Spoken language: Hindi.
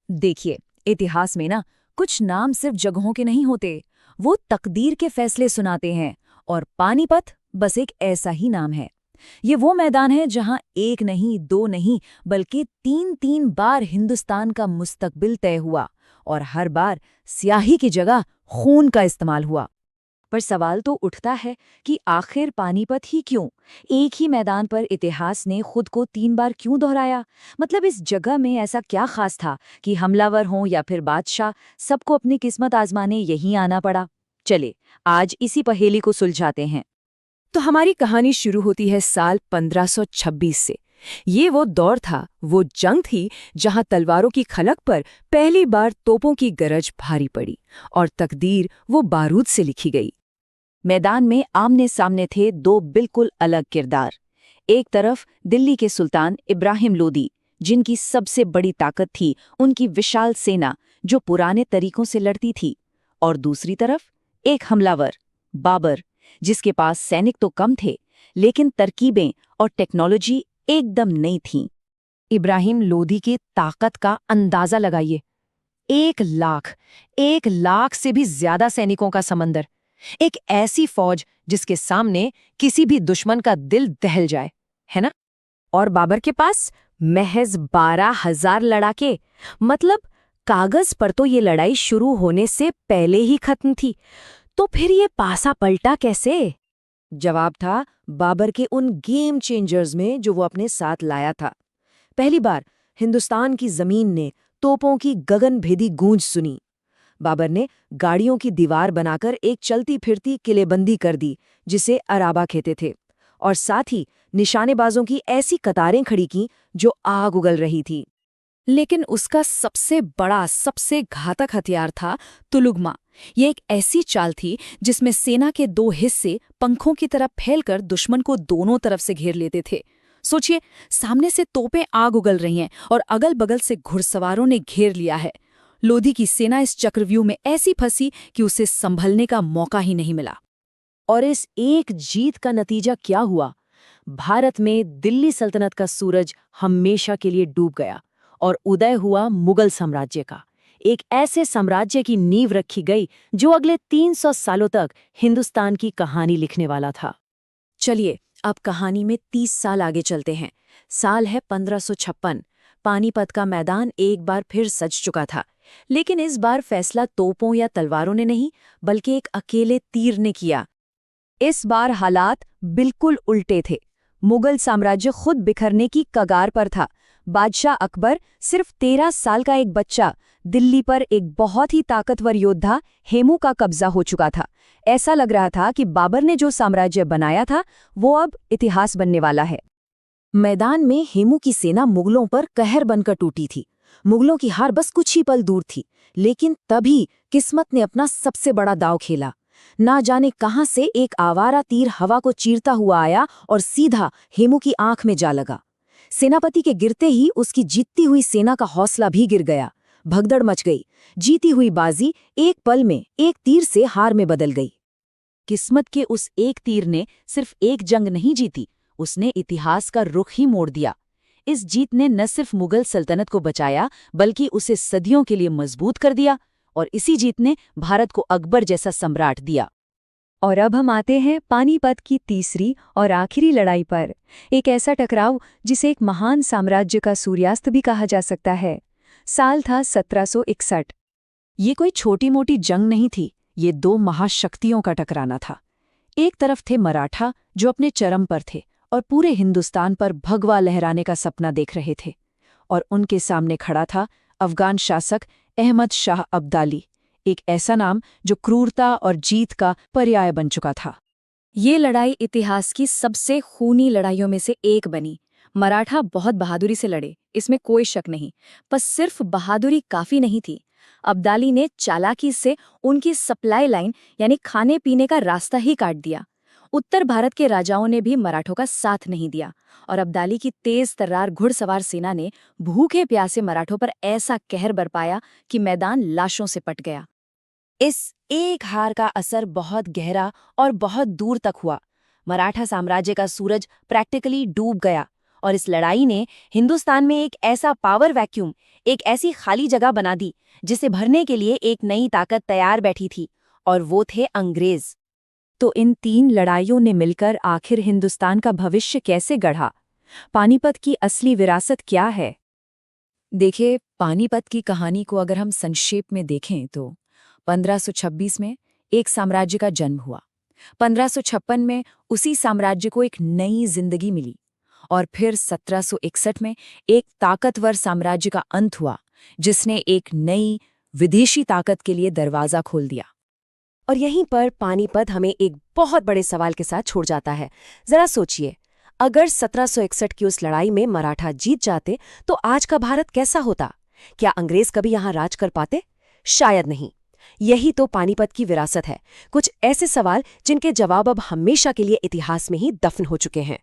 देखिए, इतिहास में ना कुछ नाम सिर्फ जगहों के नहीं होते, वो तकदीर के फैसले सुनाते हैं। और पानीपत बस एक ऐसा ही नाम है। ये वो मैदान है जहां एक नहीं, दो नहीं, बल्कि तीन तीन बार हिंदुस्तान का मुस्तकबिल तय हुआ। और हर बार स्याही की जगह खून का इस्तेमाल हुआ। पर सवाल तो उठता है कि आखिर पानीपत ही क्यों? एक ही मैदान पर इतिहास ने खुद को 3 बार क्यों दोहराया? मतलब इस जगह में ऐसा क्या खास था कि हमलावर हों या फिर बादशाह, सबको अपनी किस्मत आजमाने यहीं आना पड़ा? चले, आज इसी पहेली को सुलझाते हैं। तो हमारी कहानी शुरू होती है साल 1526 से। ये वो दौर था, वो जंग थी जहां तलवारों की खलक पर पहली बार तोपों की गरज भारी पड़ी और तकदीर वो बारूद से लिखी गई। मैदान में आमने सामने थे दो बिल्कुल अलग किरदार। एक तरफ दिल्ली के सुल्तान इब्राहिम लोदी, जिनकी सबसे बड़ी ताकत थी उनकी विशाल सेना जो पुराने तरीकों से लड़ती थी। और दूसरी तरफ एक हमलावर, बाबर, जिसके पास सैनिक तो कम थे, लेकिन तरकीबें और टेक्नोलॉजी एकदम नई थीं। इब्राहिम लोदी की ताकत का अंदाजा लगाइए। 1 लाख से भी ज्यादा सैनिकों का समंदर। एक ऐसी फौज जिसके सामने किसी भी दुश्मन का दिल दहल जाए, है ना? और बाबर के पास महज 12,000 लड़ाके। मतलब कागज पर तो ये लड़ाई शुरू होने से पहले ही खत्म थी। तो फिर ये पासा पलटा कैसे? जवाब था बाबर के उन गेम चेंजर्स में जो वो अपने साथ लाया था। पहली बार हिंदुस्तान की जमीन ने तोपों की गगनभेदी गूंज सुनी। बाबर ने गाड़ियों की दीवार बनाकर एक चलती फिरती किलेबंदी कर दी, जिसे अराबा कहते थे। और साथ ही निशानेबाजों की ऐसी कतारें खड़ी की जो आग उगल रही थी। लेकिन उसका सबसे बड़ा, सबसे घातक हथियार था तुलुगमा। ये एक ऐसी चाल थी जिसमें सेना के 2 हिस्से पंखों की तरह फैलकर दुश्मन को दोनों तरफ से घेर लेते थे। सोचिए, सामने से तोपें आग उगल रही हैं और अगल बगल से घुड़सवारों ने घेर लिया है। लोधी की सेना इस चक्रव्यूह में ऐसी फंसी कि उसे संभलने का मौका ही नहीं मिला। और इस एक जीत का नतीजा क्या हुआ? भारत में दिल्ली सल्तनत का सूरज हमेशा के लिए डूब गया और उदय हुआ मुगल साम्राज्य का। एक ऐसे साम्राज्य की नींव रखी गई जो अगले 300 सालों तक हिंदुस्तान की कहानी लिखने वाला था। चलिए, अब कहानी में 30 साल आगे चलते हैं। साल है 1556। पानीपत का मैदान एक बार फिर सज चुका था। लेकिन इस बार फैसला तोपों या तलवारों ने नहीं, बल्कि एक अकेले तीर ने किया। इस बार हालात बिल्कुल उल्टे थे। मुगल साम्राज्य खुद बिखरने की कगार पर था। बादशाह अकबर, सिर्फ 13 साल का एक बच्चा, दिल्ली पर एक बहुत ही ताकतवर योद्धा हेमू का कब्जा हो चुका था। ऐसा लग रहा था कि बाबर ने जो साम्राज्य बनाया था वो अब इतिहास बनने वाला है। मैदान में हेमू की सेना मुगलों पर कहर बनकर टूटी थी। मुगलों की हार बस कुछ ही पल दूर थी। लेकिन तभी किस्मत ने अपना सबसे बड़ा दांव खेला। ना जाने कहां से एक आवारा तीर हवा को चीरता हुआ आया और सीधा हेमू की आंख में जा लगा। सेनापति के गिरते ही उसकी जीतती हुई सेना का हौसला भी गिर गया। भगदड़ मच गई। जीती हुई बाजी एक पल में एक तीर से हार में बदल गई। किस्मत के उस एक तीर ने सिर्फ एक जंग नहीं जीती, उसने इतिहास का रुख ही मोड़ दिया। इस जीत ने न सिर्फ मुगल सल्तनत को बचाया, बल्कि उसे सदियों के लिए मजबूत कर दिया। और इसी जीत ने भारत को अकबर जैसा सम्राट दिया। और अब हम आते हैं पानीपत की तीसरी और आखिरी लड़ाई पर। एक ऐसा टकराव जिसे एक महान साम्राज्य का सूर्यास्त भी कहा जा सकता है। साल था 1761। ये कोई छोटी मोटी जंग नहीं थी, ये दो महाशक्तियों का टकराना था। एक तरफ थे मराठा, जो अपने चरम पर थे और पूरे हिंदुस्तान पर भगवा लहराने का सपना देख रहे थे। और उनके सामने खड़ा था अफगान शासक अहमद शाह अब्दाली, एक ऐसा नाम जो क्रूरता और जीत का पर्याय बन चुका था। ये लड़ाई इतिहास की सबसे खूनी लड़ाइयों में से एक बनी। मराठा बहुत बहादुरी से लड़े, इसमें कोई शक नहीं। पर सिर्फ बहादुरी काफी नहीं थी। अब्दाली ने चालाकी से उनकी सप्लाई लाइन यानी खाने पीने का रास्ता ही काट दिया। उत्तर भारत के राजाओं ने भी मराठों का साथ नहीं दिया और अब्दाली की तेज तर्रार घुड़सवार सेना ने भूखे प्यासे मराठों पर ऐसा कहर बरपाया कि मैदान लाशों से पट गया। इस एक हार का असर बहुत गहरा और बहुत दूर तक हुआ। मराठा साम्राज्य का सूरज प्रैक्टिकली डूब गया और इस लड़ाई ने हिंदुस्तान में एक ऐसा पावर वैक्यूम, एक ऐसी खाली जगह बना दी जिसे भरने के लिए एक नई ताकत तैयार बैठी थी, और वो थे अंग्रेज। तो इन 3 लड़ाइयों ने मिलकर आखिर हिंदुस्तान का भविष्य कैसे गढ़ा? पानीपत की असली विरासत क्या है? देखिए, पानीपत की कहानी को अगर हम संक्षेप में देखें तो 1526 में एक साम्राज्य का जन्म हुआ। 1556 में उसी साम्राज्य को एक नई जिंदगी मिली और फिर 1761 में एक ताकतवर साम्राज्य का अंत हुआ, जिसने एक नई विदेशी ताकत के लिए दरवाजा खोल दिया। और यहीं पर पानीपत हमें एक बहुत बड़े सवाल के साथ छोड़ जाता है। जरा सोचिए, अगर 1761 की उस लड़ाई में मराठा जीत जाते तो आज का भारत कैसा होता? क्या अंग्रेज कभी यहाँ राज कर पाते? शायद नहीं। यही तो पानीपत की विरासत है, कुछ ऐसे सवाल जिनके जवाब अब हमेशा के लिए इतिहास में ही दफन हो चुके हैं।